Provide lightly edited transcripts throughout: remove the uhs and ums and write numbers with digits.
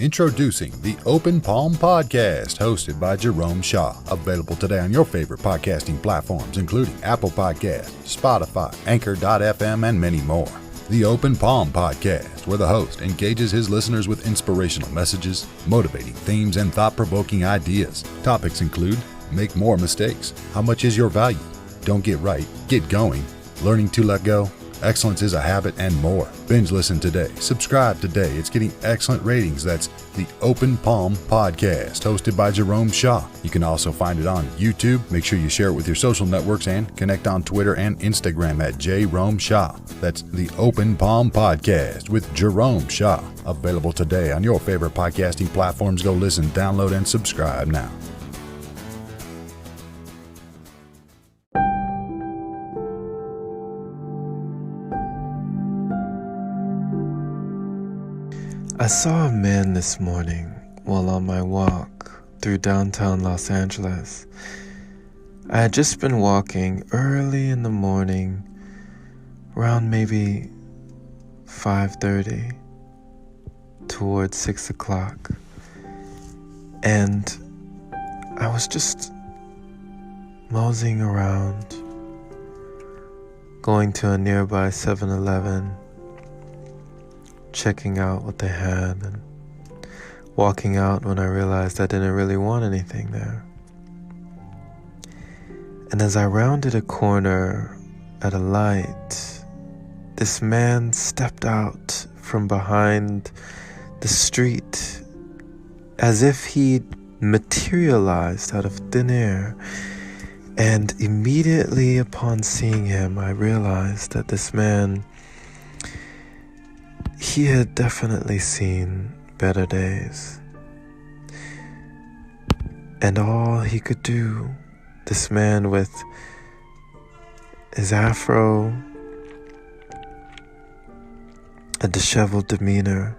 Introducing the Open Palm Podcast, hosted by Jerome Shaw. Available today on your favorite podcasting platforms, including Apple Podcasts, Spotify, Anchor.fm, and many more. The Open Palm Podcast, where the host engages his listeners with inspirational messages, motivating themes, and thought-provoking ideas. Topics include: make more mistakes, how much is your value, don't get right, get going, learning to let go, excellence is a habit, and more. Binge listen today. Subscribe today. It's getting excellent ratings. That's the Open Palm Podcast, hosted by Jerome Shaw. You can also find it on YouTube. Make sure you share it with your social networks and connect on Twitter and Instagram at Jerome Shaw. That's the Open Palm Podcast with Jerome Shaw. Available today on your favorite podcasting platforms. Go listen, download, and subscribe now. I saw a man this morning while on my walk through downtown Los Angeles. I had just been walking early in the morning, around maybe 5:30 towards 6 o'clock, and I was just moseying around, going to a nearby 7-Eleven, checking out what they had, and walking out when I realized I didn't really want anything there. And as I rounded a corner at a light, this man stepped out from behind the street as if he'd materialized out of thin air. And immediately upon seeing him, I realized that this man, he had definitely seen better days. And all he could do, this man with his afro, a disheveled demeanor,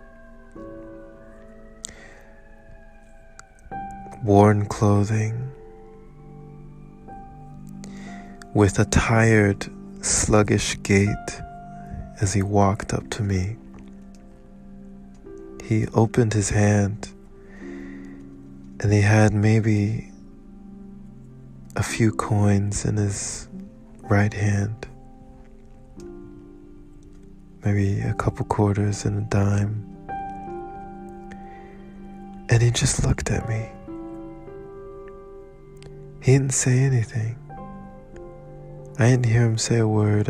worn clothing, with a tired, sluggish gait as he walked up to me. He opened his hand, and he had maybe a few coins in his right hand, maybe a couple quarters and a dime, and he just looked at me. He didn't say anything. I didn't hear him say a word.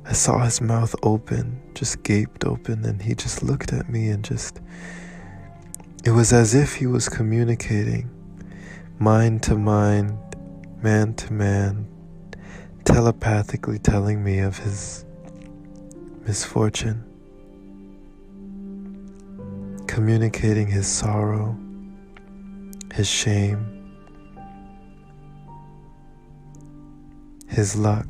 I saw his mouth open, just gaped open, and he just looked at me and it was as if he was communicating, mind to mind, man to man, telepathically telling me of his misfortune, communicating his sorrow, his shame, his luck.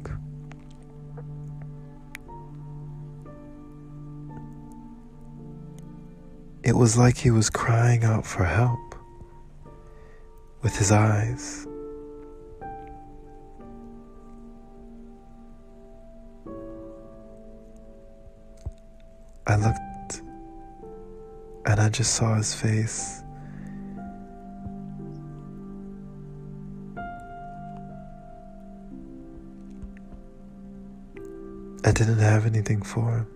It was like he was crying out for help with his eyes. I looked and I just saw his face. I didn't have anything for him.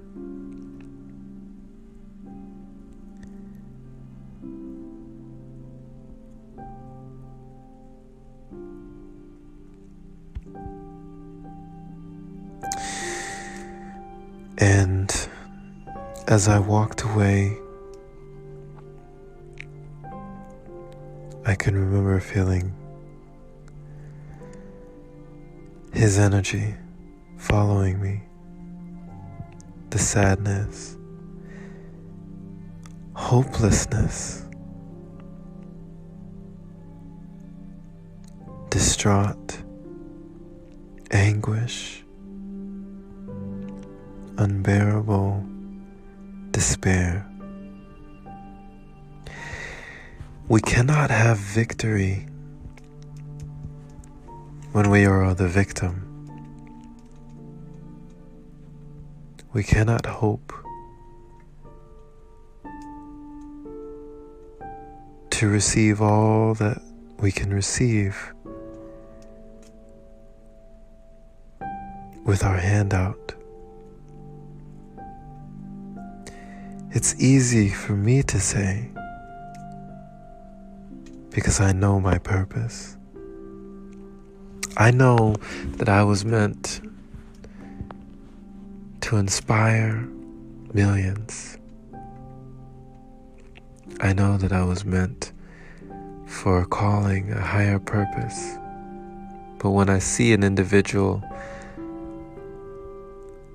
And as I walked away, I can remember feeling his energy following me, the sadness, hopelessness, distraught, anguish, unbearable despair. We cannot have victory when we are the victim. We cannot hope to receive all that we can receive with our hand out. It's easy for me to say because I know my purpose. I know that I was meant to inspire millions. I know that I was meant for a calling, a higher purpose. But when I see an individual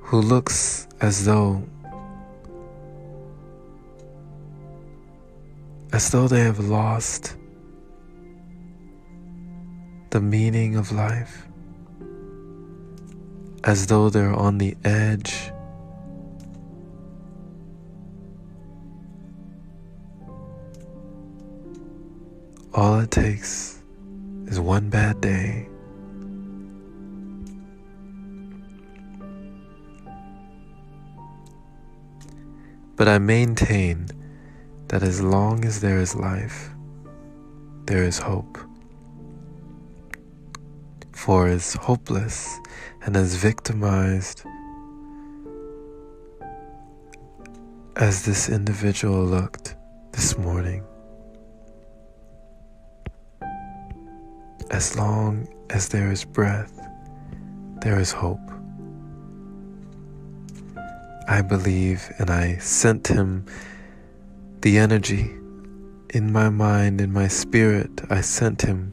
who looks as though they have lost the meaning of life, as though they're on the edge, all it takes is one bad day but I maintain that as long as there is life, there is hope. For as hopeless and as victimized as this individual looked this morning, as long as there is breath, there is hope. I believe, and I sent him the energy in my mind, in my spirit. I sent him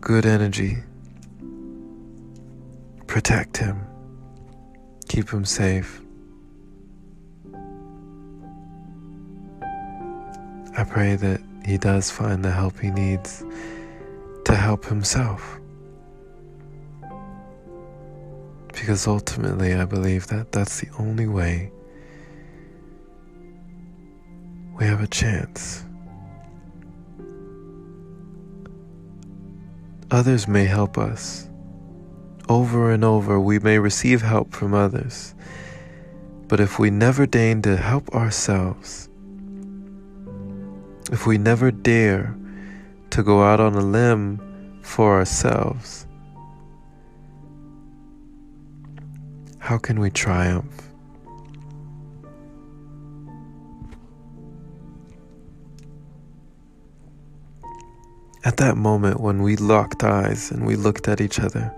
good energy. Protect him. Keep him safe. I pray that he does find the help he needs to help himself. Because ultimately I believe that that's the only way we have a chance. Others may help us. Over and over we may receive help from others. But if we never deign to help ourselves, if we never dare to go out on a limb for ourselves, how can we triumph? At that moment when we locked eyes and we looked at each other,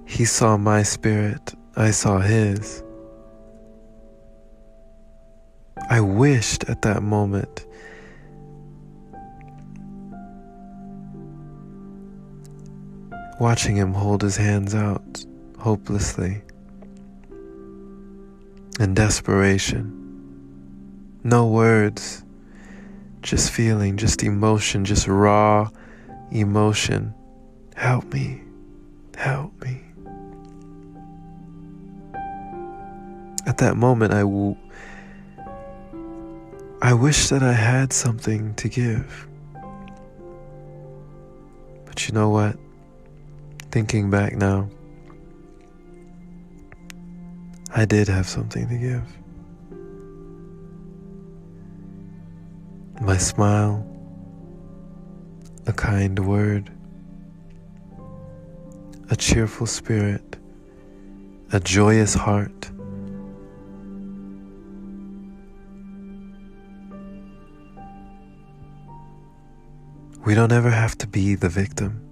he saw my spirit, I saw his. I wished at that moment watching him hold his hands out hopelessly, in desperation. No words, just feeling, just emotion, just raw emotion. Help me, help me. At that moment, I wish that I had something to give. But you know what? Thinking back now, I did have something to give. My smile, a kind word, a cheerful spirit, a joyous heart. We don't ever have to be the victim.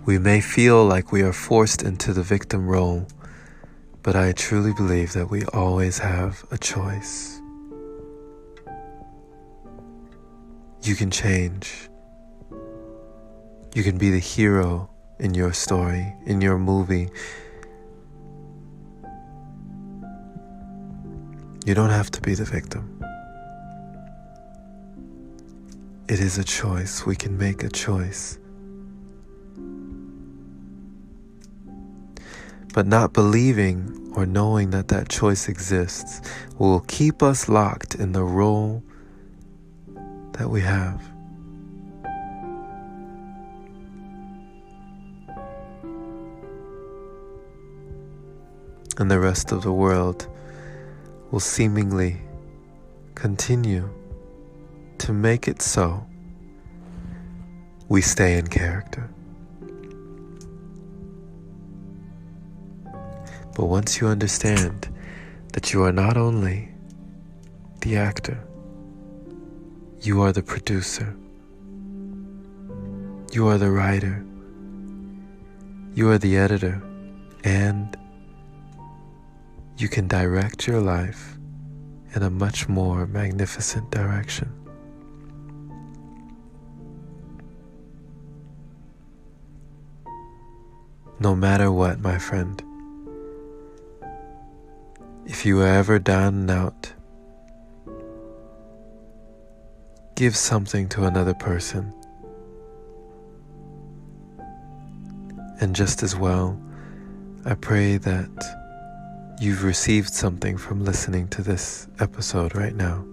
We may feel like we are forced into the victim role, but I truly believe that we always have a choice. You can change. You can be the hero in your story, in your movie. You don't have to be the victim. It is a choice. We can make a choice. But not believing or knowing that that choice exists will keep us locked in the role that we have. And the rest of the world will seemingly continue to make it so we stay in character. But once you understand that you are not only the actor, you are the producer, you are the writer, you are the editor, and you can direct your life in a much more magnificent direction. No matter what, my friend, if you are ever down and out, give something to another person. And just as well, I pray that you've received something from listening to this episode right now.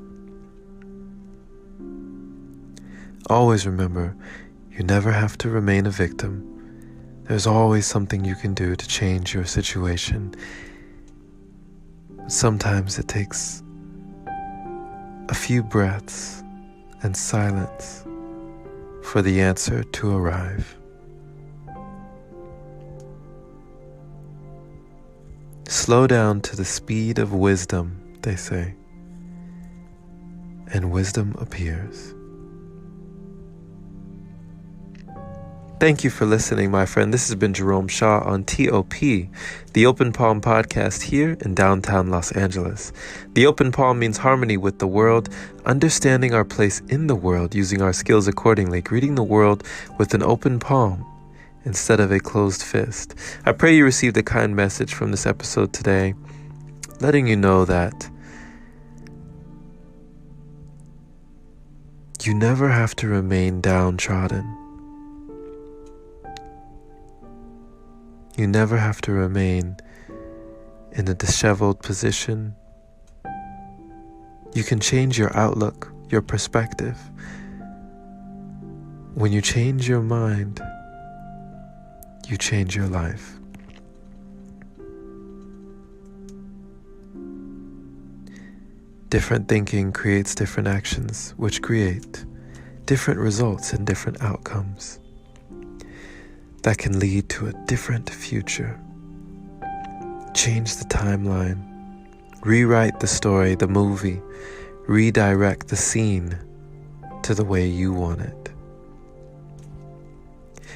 Always remember, you never have to remain a victim. There's always something you can do to change your situation. Sometimes it takes a few breaths and silence for the answer to arrive. Slow down to the speed of wisdom, they say, and wisdom appears. Thank you for listening, my friend. This has been Jerome Shaw on TOP, the Open Palm podcast here in downtown Los Angeles. The Open Palm means harmony with the world, understanding our place in the world, using our skills accordingly, greeting the world with an open palm instead of a closed fist. I pray you received a kind message from this episode today, letting you know that you never have to remain downtrodden. You never have to remain in a disheveled position. You can change your outlook, your perspective. When you change your mind, you change your life. Different thinking creates different actions, which create different results and different outcomes that can lead to a different future. Change the timeline, rewrite the story, the movie, redirect the scene to the way you want it.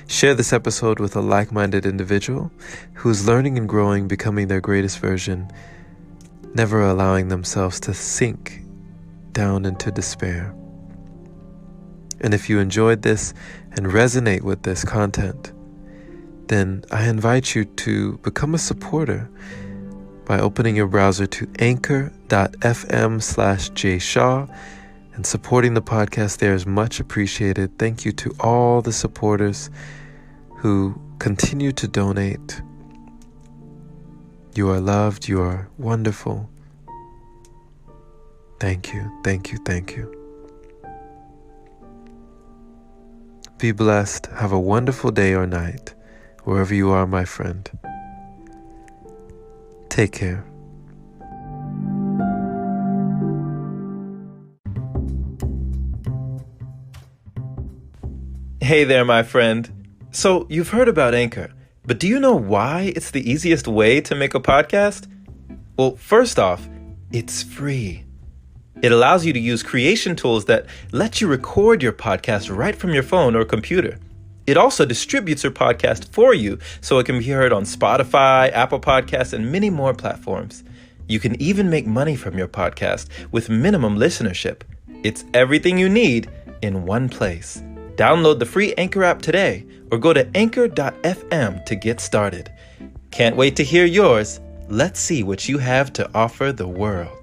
Share this episode with a like-minded individual who's learning and growing, becoming their greatest version, never allowing themselves to sink down into despair. And if you enjoyed this and resonate with this content, then I invite you to become a supporter by opening your browser to anchor.fm/jshaw, and supporting the podcast there is much appreciated. Thank you to all the supporters who continue to donate. You are loved. You are wonderful. Thank you, thank you, thank you. Be blessed. Have a wonderful day or night, wherever you are, my friend. Take care. Hey there, my friend. So, you've heard about Anchor, but do you know why it's the easiest way to make a podcast? Well, first off, it's free. It allows you to use creation tools that let you record your podcast right from your phone or computer. It also distributes your podcast for you so it can be heard on Spotify, Apple Podcasts, and many more platforms. You can even make money from your podcast with minimum listenership. It's everything you need in one place. Download the free Anchor app today or go to anchor.fm to get started. Can't wait to hear yours. Let's see what you have to offer the world.